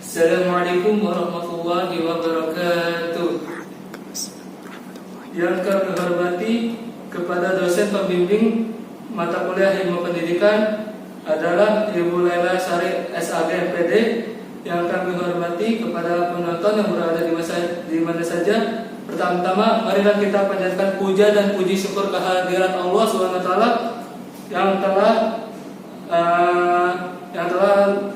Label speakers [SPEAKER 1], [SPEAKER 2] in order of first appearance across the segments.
[SPEAKER 1] Assalamualaikum warahmatullahi wabarakatuh. Yang kami hormati kepada dosen pembimbing mata kuliah ilmu pendidikan adalah Ibu Laila Sari SAG MPD. Yang kami hormati kepada penonton yang berada di mana saja. Pertama-tama, marilah kita panjatkan puja dan puji syukur kehadirat Allah SWT yang telah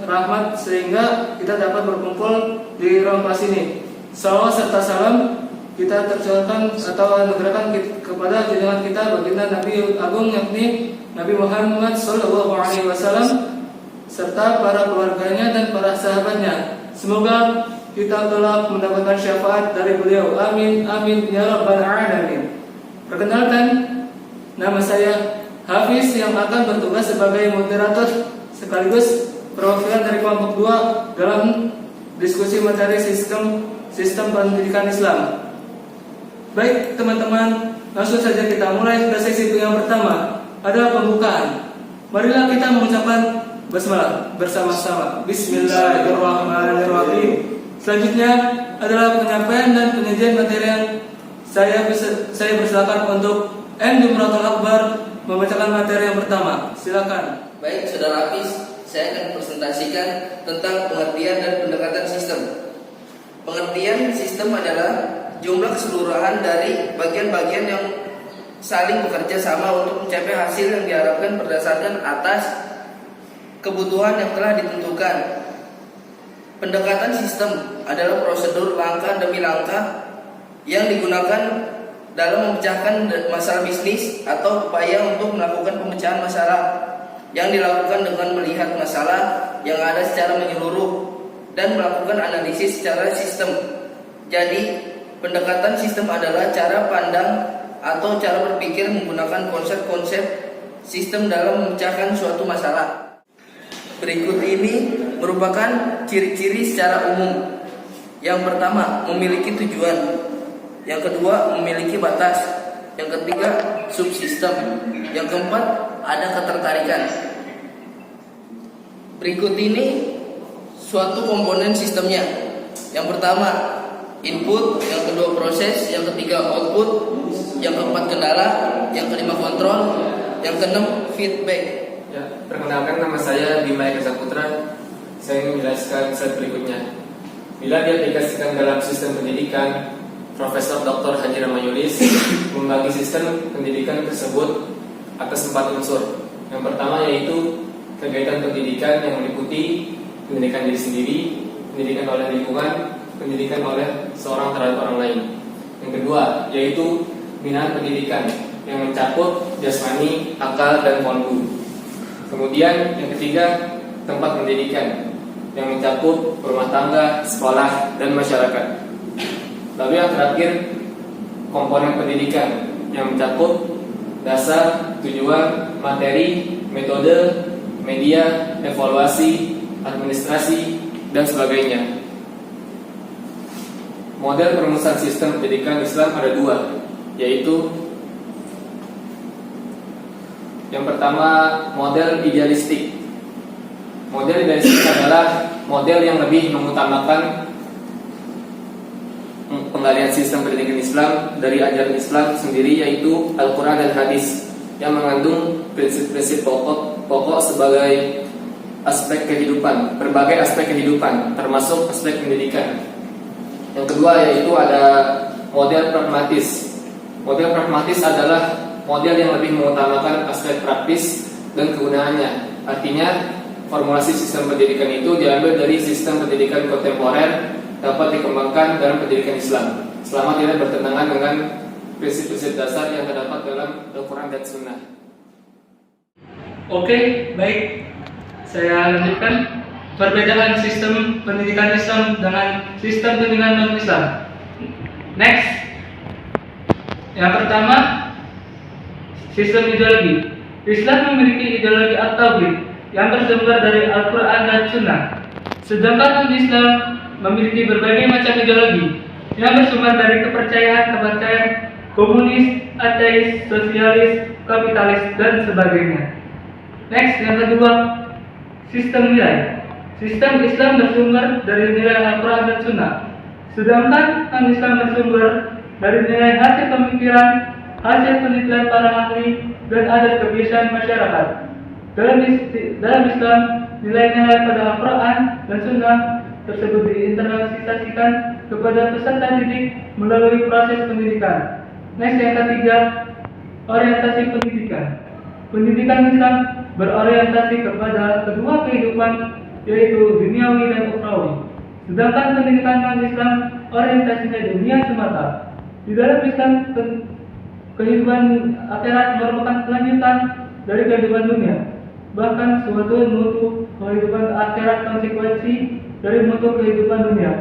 [SPEAKER 1] rahmat sehingga kita dapat berkumpul di ruang kelas ini. Salawat serta salam kita tercurahkan atau anugerahkan kepada junjungan kita baginda Nabi Agung yakni Nabi Muhammad SAW serta para keluarganya dan para sahabatnya. Semoga kita telah mendapatkan syafaat dari beliau. Amin amin ya rabbal alamin. Perkenalkan, nama saya Hafiz yang akan bertugas sebagai moderator sekaligus perwakilan dari kelompok 2 dalam diskusi materi sistem pendidikan Islam. Baik teman-teman, langsung saja kita mulai ke sesi yang pertama, adalah pembukaan. Marilah kita mengucapkan basmalah bersama-sama. Bismillahirrahmanirrahim. Selanjutnya adalah penyampaian dan penyajian materi yang saya persilakan untuk M. Jumratul Akbar membacakan materi yang pertama. Silakan.
[SPEAKER 2] Baik, Saudara Hafiz, saya akan presentasikan tentang pengertian dan pendekatan sistem. Pengertian sistem adalah jumlah keseluruhan dari bagian-bagian yang saling bekerja sama untuk mencapai hasil yang diharapkan berdasarkan atas kebutuhan yang telah ditentukan. Pendekatan sistem adalah prosedur langkah demi langkah yang digunakan dalam memecahkan masalah bisnis atau upaya untuk melakukan pemecahan masalah yang dilakukan dengan melihat masalah yang ada secara menyeluruh dan melakukan analisis secara sistem. Jadi, pendekatan sistem adalah cara pandang atau cara berpikir menggunakan konsep-konsep sistem dalam memecahkan suatu masalah. Berikut ini merupakan ciri-ciri secara umum. Yang pertama, memiliki tujuan. Yang kedua, memiliki batas. Yang ketiga, subsistem. Yang keempat, ada ketertarikan. Berikut ini suatu komponen sistemnya. Yang pertama, input. Yang kedua, proses. Yang ketiga, output. Yang keempat, kendala. Yang kelima, kontrol. Yang keenam, feedback.
[SPEAKER 3] Ya, perkenalkan, nama saya Bima Eka Saputra. Saya ingin menjelaskan slide berikutnya. Bila diaplikasikan dalam sistem pendidikan, Profesor Dr. Haji Rama Yulis membagi sistem pendidikan tersebut atas 4 unsur. Yang pertama yaitu kegiatan pendidikan yang meliputi pendidikan diri sendiri, pendidikan oleh lingkungan, pendidikan oleh seorang terhadap orang lain. Yang kedua yaitu binaan pendidikan yang mencakup jasmani, akal, dan kolbu. Kemudian yang ketiga, tempat pendidikan yang mencakup rumah tangga, sekolah, dan masyarakat. Lalu yang terakhir, komponen pendidikan yang mencakup dasar, tujuan, materi, metode, media, evaluasi, administrasi, dan sebagainya. Model perumusan sistem pendidikan Islam ada 2, yaitu yang pertama, model idealistik. Model idealistik adalah model yang lebih mengutamakan penggalian sistem pendidikan Islam dari ajaran Islam sendiri, yaitu Al-Quran dan Hadis, yang mengandung prinsip-prinsip pokok sebagai aspek kehidupan, berbagai aspek kehidupan, termasuk aspek pendidikan. Yang kedua yaitu ada model pragmatis. Model pragmatis adalah model yang lebih mengutamakan aspek praktis dan kegunaannya. Artinya, formulasi sistem pendidikan itu diambil dari sistem pendidikan kontemporer, dapat dikembangkan dalam pendidikan Islam selama tidak bertentangan dengan prinsip-prinsip dasar yang terdapat dalam Al-Quran dan Sunnah.
[SPEAKER 1] Oke, baik. Saya lanjutkan perbedaan sistem pendidikan Islam dengan sistem pendidikan non-Islam. Next. Yang pertama, sistem ideologi. Islam memiliki ideologi at-tauhid yang bersumber dari Al-Quran dan Sunnah. Sedangkan non-Islam memiliki berbagai macam ideologi yang bersumber dari kepercayaan komunis, ateis, sosialis, kapitalis, dan sebagainya. Next, yang kedua, sistem nilai. Sistem Islam bersumber dari nilai Al-Quran dan Sunnah, sedangkan non-Islam bersumber dari nilai hasil pemikiran, hasil penelitian para ahli, dan adat kebiasaan masyarakat. Dalam Islam, nilai-nilai pada Al-Quran dan Sunnah tersebut diinternalisasikan kepada peserta didik melalui proses pendidikan. Next, yang ketiga, orientasi pendidikan. Pendidikan Islam berorientasi kepada kedua kehidupan, yaitu duniawi dan ukhrawi. Sedangkan pendidikan non-Islam orientasinya dunia semata. Di dalam Islam, kehidupan akhirat merupakan kelanjutan dari kehidupan dunia. Bahkan suatu mutu kehidupan akhirat konsekuensi dari mutu kehidupan dunia.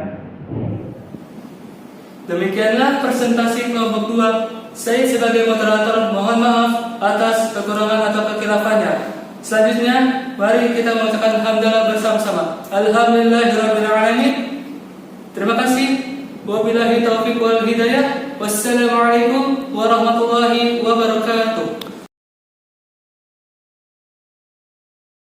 [SPEAKER 1] Demikianlah presentasi kelompok 2. Saya sebagai moderator mohon maaf atas kekurangan atau kekhilaafannya. Selanjutnya, mari kita mengucapkan hamdalah bersama-sama. Alhamdulillahirabbil alamin. Terima kasih. Wabillahi taufiq wal hidayah. Wassalamualaikum warahmatullahi